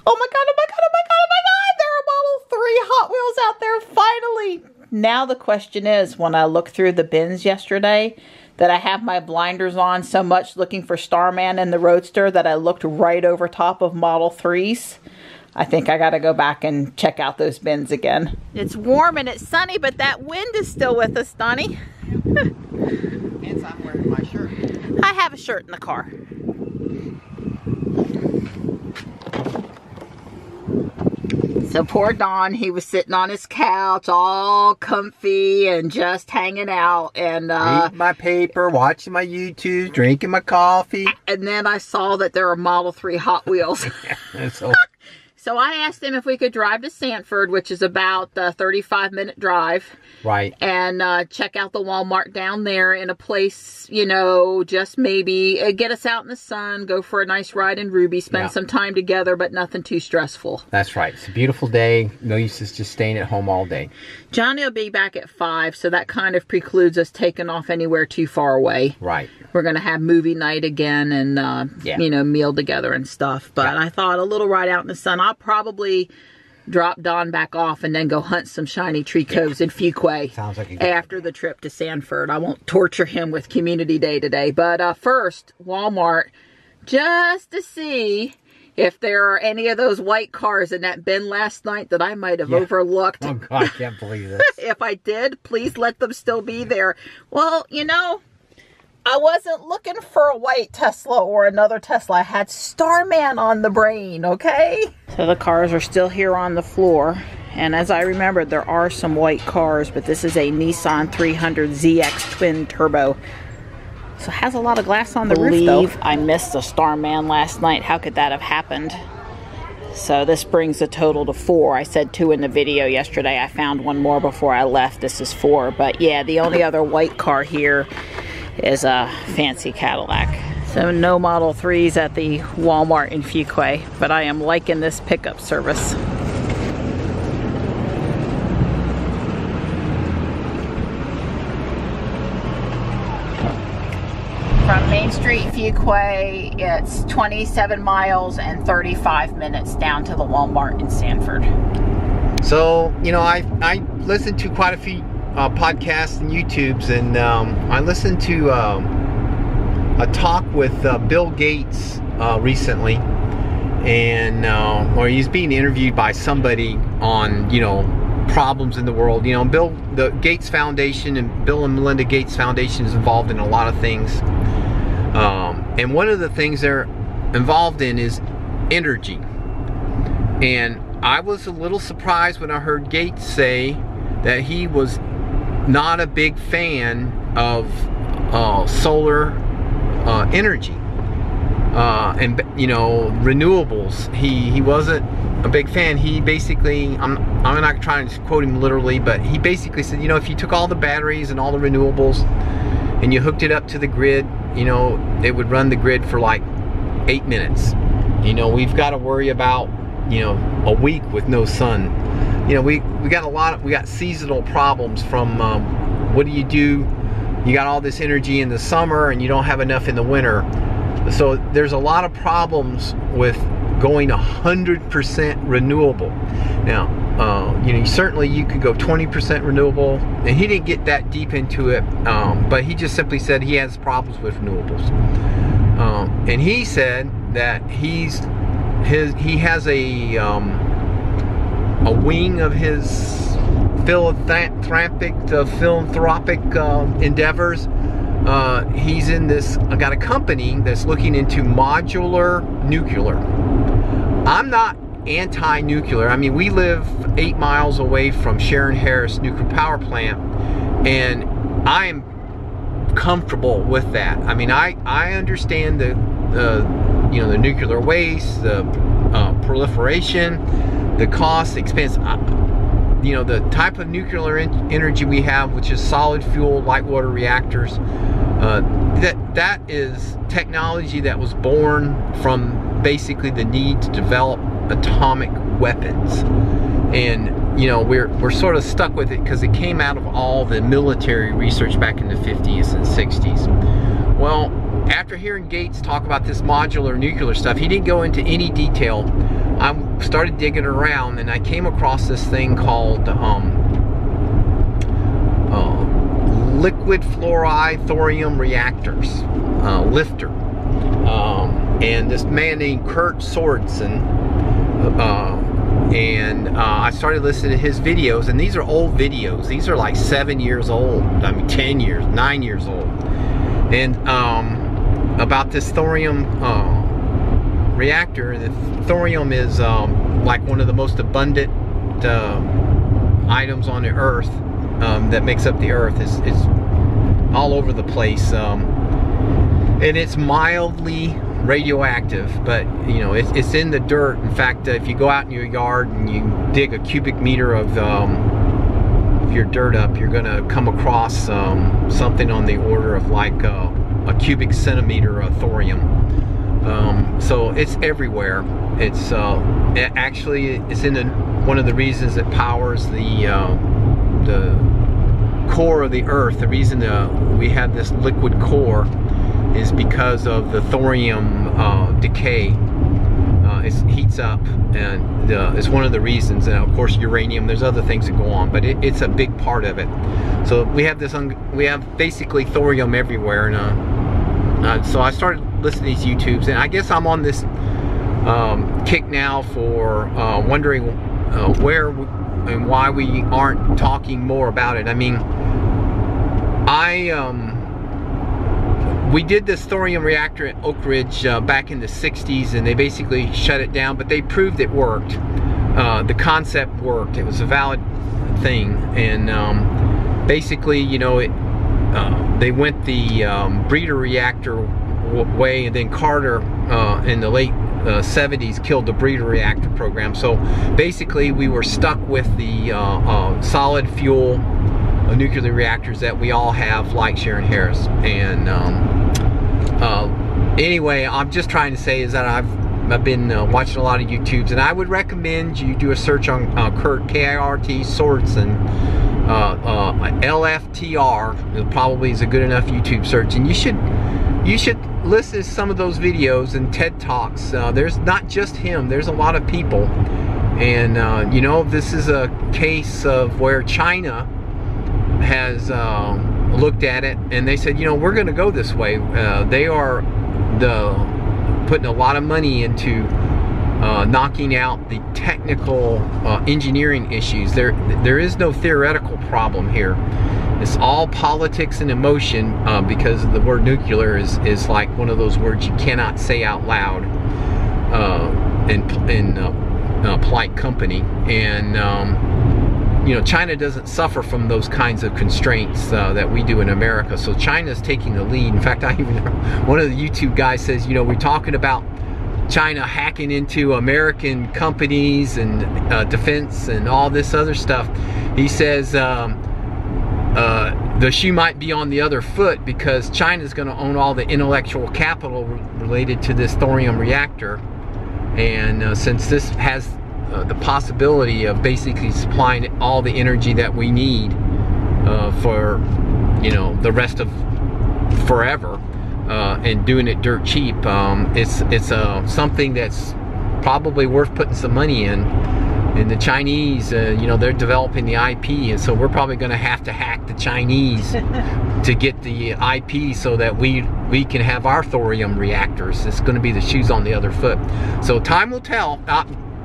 Oh my God, oh my God, oh my God, oh my God. There are Model 3 Hot Wheels out there finally. Now the question is, when I looked through the bins yesterday, that I have my blinders on so much looking for Starman and the Roadster that I looked right over top of Model 3s. I think I got to go back and check out those bins again. It's warm and it's sunny, but that wind is still with us, Donnie. Hence I'm wearing my shirt. I have a shirt in the car. So poor Don, he was sitting on his couch all comfy and just hanging out and reading my paper, watching my YouTube, drinking my coffee. And then I saw that there were Model 3 Hot Wheels. So I asked him if we could drive to Sanford, which is about a 35-minute drive. Right. And check out the Walmart down there in a place, you know, just maybe get us out in the sun, go for a nice ride in Ruby, spend some time together, but nothing too stressful. That's right. It's a beautiful day. No use just staying at home all day. Johnny will be back at 5, so that kind of precludes us taking off anywhere too far away. Right. We're going to have movie night again and, you know, meal together and stuff. But I thought a little ride out in the sun. I'll probably drop Don back off and then go hunt some shiny tree coves in Fuquay. Sounds like a good after the trip to Sanford. I won't torture him with Community Day today. But first, Walmart, just to see if there are any of those white cars in that bin last night that I might have overlooked. Oh, God, I can't believe this. If I did, please let them still be there. Well, you know, I wasn't looking for a white Tesla or another Tesla. I had Starman on the brain, okay? So the cars are still here on the floor. And as I remembered, there are some white cars, but this is a Nissan 300ZX twin turbo. So it has a lot of glass on the roof, though. I missed a Starman last night. How could that have happened? So this brings the total to 4. I said 2 in the video yesterday. I found one more before I left. This is 4. But yeah, the only other white car here is a fancy Cadillac. So no Model 3s at the Walmart in Fuquay, but I am liking this pickup service. From Main Street, Fuquay, it's 27 miles and 35 minutes down to the Walmart in Sanford. So, you know, I listened to quite a few podcasts and YouTubes, and I listened to a talk with Bill Gates recently, and or he's being interviewed by somebody on, you know, problems in the world. You know, the Gates Foundation and Bill and Melinda Gates Foundation is involved in a lot of things, and one of the things they're involved in is energy. And I was a little surprised when I heard Gates say that he was not a big fan of solar energy and, you know, renewables. He wasn't a big fan. He basically, I'm not trying to quote him literally, but he basically said, you know, if you took all the batteries and all the renewables and you hooked it up to the grid, you know, it would run the grid for like 8 minutes. You know, we've got to worry about, you know, a week with no sun. You know, we got seasonal problems from what do? You got all this energy in the summer and you don't have enough in the winter. So there's a lot of problems with going 100% renewable. Now, you know, certainly you could go 20% renewable, and he didn't get that deep into it, but he just simply said he has problems with renewables. And he said that he has a wing of his philanthropic endeavors. He's in this, I got a company that's looking into modular nuclear. I'm not anti-nuclear. I mean, we live 8 miles away from Sharon Harris nuclear power plant, and I am comfortable with that. I mean, I understand the you know, the nuclear waste, the proliferation, the cost, expense. You know, the type of nuclear energy we have, which is solid fuel light water reactors, that is technology that was born from basically the need to develop atomic weapons. And you know, we're sort of stuck with it because it came out of all the military research back in the 50s and 60s. Well, after hearing Gates talk about this modular nuclear stuff, he didn't go into any detail, I started digging around, and I came across this thing called liquid fluoride thorium reactors, lifter. And this man named Kurt Sorensen, I started listening to his videos, and these are old videos. These are like 7 years old, I mean 10 years, 9 years old. And about this thorium reactor. The thorium is like one of the most abundant items on the earth, that makes up the earth. It's all over the place, and it's mildly radioactive, but you know, it's in the dirt. In fact, if you go out in your yard and you dig a cubic meter of your dirt up, you're gonna come across something on the order of like a cubic centimeter of thorium. So it's everywhere. It's actually it's in one of the reasons it powers the core of the earth. The reason we have this liquid core is because of the thorium decay. It heats up, and it's one of the reasons. And of course uranium, there's other things that go on, but it's a big part of it. So we have this, we have basically thorium everywhere. And so I started listening to these YouTubes, and I guess I'm on this kick now for wondering where and why we aren't talking more about it. I mean, we did this thorium reactor at Oak Ridge back in the 60s, and they basically shut it down, but they proved it worked. The concept worked. It was a valid thing, and basically, you know, they went the breeder reactor way, and then Carter in the late 70s killed the breeder reactor program. So basically we were stuck with the solid fuel nuclear reactors that we all have, like Sharon Harris. And anyway, I'm just trying to say is that I've been watching a lot of YouTubes, and I would recommend you do a search on Kurt, K-I-R-T, Sorensen, LFTR probably is a good enough YouTube search, and you should listen to some of those videos and TED Talks. There's not just him, there's a lot of people. And you know, this is a case of where China has looked at it, and they said, you know, we're going to go this way. They are putting a lot of money into knocking out the technical engineering issues. There is no theoretical problem here. It's all politics and emotion, because the word nuclear is like one of those words you cannot say out loud in polite company. And you know, China doesn't suffer from those kinds of constraints that we do in America. So China's taking the lead. In fact, I even heard one of the YouTube guys says, you know, we're talking about China hacking into American companies and defense and all this other stuff. He says the shoe might be on the other foot, because China's going to own all the intellectual capital related to this thorium reactor. And since this has the possibility of basically supplying all the energy that we need for, you know, the rest of forever, and doing it dirt cheap, it's something that's probably worth putting some money in. And the Chinese, you know, they're developing the IP, and so we're probably going to have to hack the Chinese to get the IP so that we can have our thorium reactors. It's going to be the shoes on the other foot. So time will tell.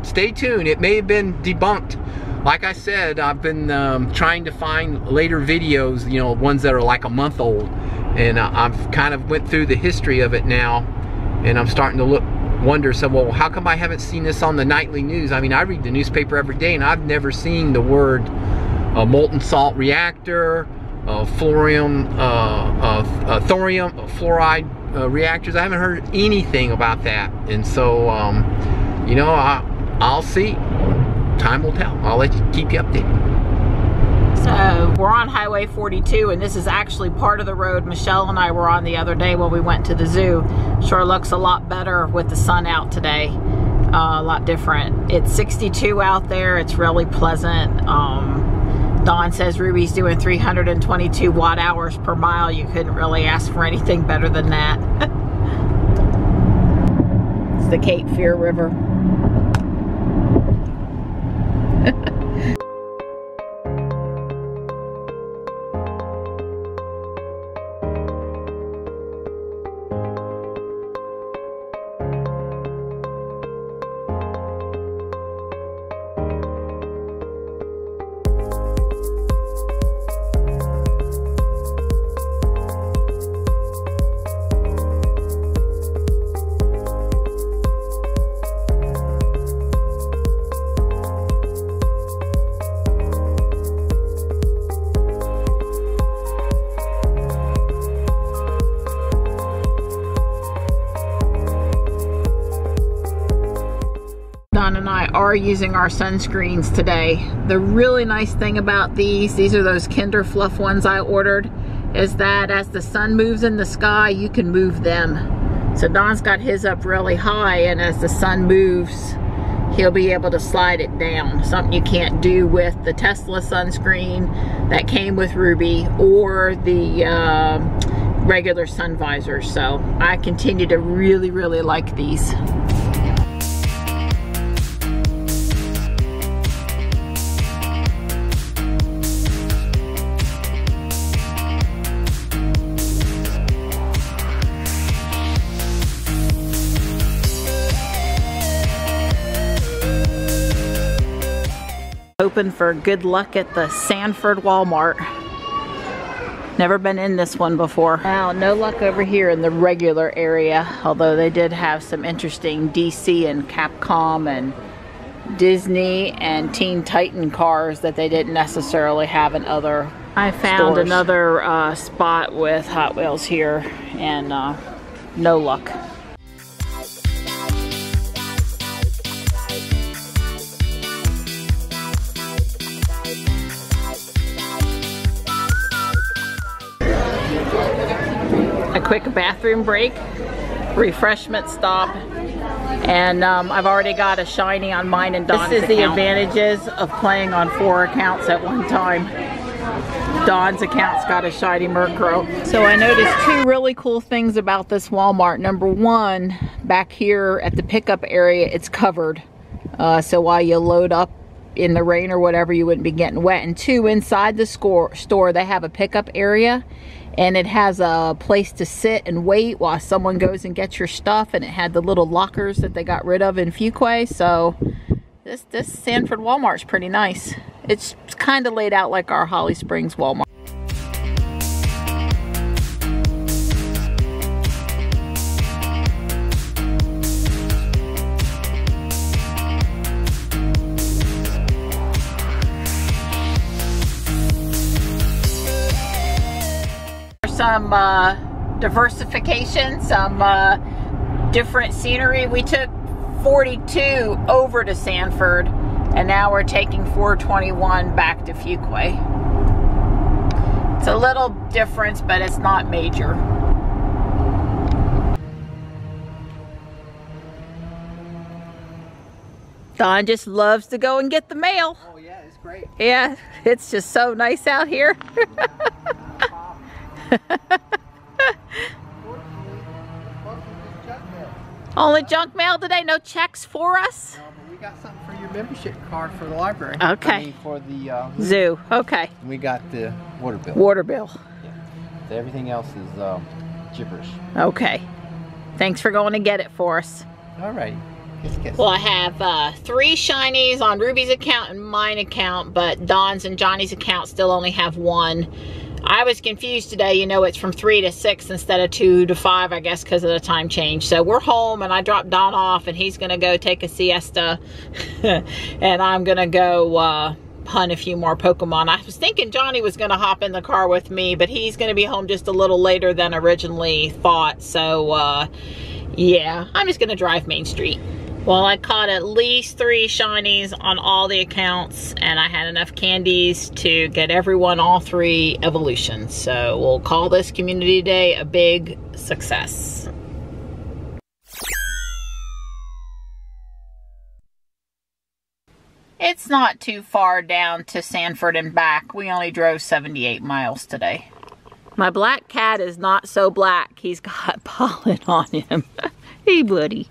Stay tuned. It may have been debunked. Like I said, I've been trying to find later videos, you know, ones that are like a month old, and I've kind of went through the history of it now, and I'm starting to wonder, so, well, how come I haven't seen this on the nightly news? I mean, I read the newspaper every day, and I've never seen the word molten salt reactor, thorium fluoride reactors. I haven't heard anything about that. And so, you know, I'll see. Time will tell. I'll keep you updated. So we're on Highway 42, and this is actually part of the road Michelle and I were on the other day when we went to the zoo. Sure looks a lot better with the sun out today. A lot different. It's 62 out there. It's really pleasant. Dawn says Ruby's doing 322 watt hours per mile. You couldn't really ask for anything better than that. It's the Cape Fear River. are using our sunscreens today. The really nice thing about these are those Kinder Fluff ones I ordered, is that as the sun moves in the sky, you can move them. So Don's got his up really high, and as the sun moves, he'll be able to slide it down. Something you can't do with the Tesla sunscreen that came with Ruby or the regular sun visors. So I continue to really, really like these. Hoping for good luck at the Sanford Walmart. Never been in this one before. Now, no luck over here in the regular area, although they did have some interesting DC and Capcom and Disney and Teen Titan cars that they didn't necessarily have in other I found stores. Another spot with Hot Wheels here, and no luck. A quick bathroom break, refreshment stop, and I've already got a shiny on mine and Don's account. This is the advantages of playing on 4 accounts at one time. Don's account's got a shiny Murkrow. So I noticed 2 really cool things about this Walmart. Number 1, back here at the pickup area, it's covered. So while you load up in the rain or whatever, you wouldn't be getting wet. And 2, inside the store, they have a pickup area, and it has a place to sit and wait while someone goes and gets your stuff, and it had the little lockers that they got rid of in Fuquay. So this Sanford Walmart's pretty nice. It's kind of laid out like our Holly Springs Walmart. Some diversification, some different scenery. We took 42 over to Sanford, and now we're taking 421 back to Fuquay. It's a little difference, but it's not major. Don just loves to go and get the mail. Oh yeah, it's great. Yeah, it's just so nice out here. Only junk mail today, no checks for us? No, but we got something for your membership card for the library. Okay. I mean, for the zoo. Okay. And we got the water bill. Water bill. Yeah. So everything else is gibberish. Okay. Thanks for going to get it for us. All right. Well, I have 3 shinies on Ruby's account and mine account, but Don's and Johnny's account still only have 1. I was confused today, you know, it's from 3 to 6 instead of 2 to 5, I guess, because of the time change. So we're home, and I dropped Don off, and he's going to go take a siesta, and I'm going to go hunt a few more Pokemon. I was thinking Johnny was going to hop in the car with me, but he's going to be home just a little later than originally thought. So, yeah, I'm just going to drive Main Street. Well, I caught at least 3 shinies on all the accounts, and I had enough candies to get everyone all 3 evolutions. So we'll call this community day a big success. It's not too far down to Sanford and back. We only drove 78 miles today. My black cat is not so black. He's got pollen on him. Hey, buddy.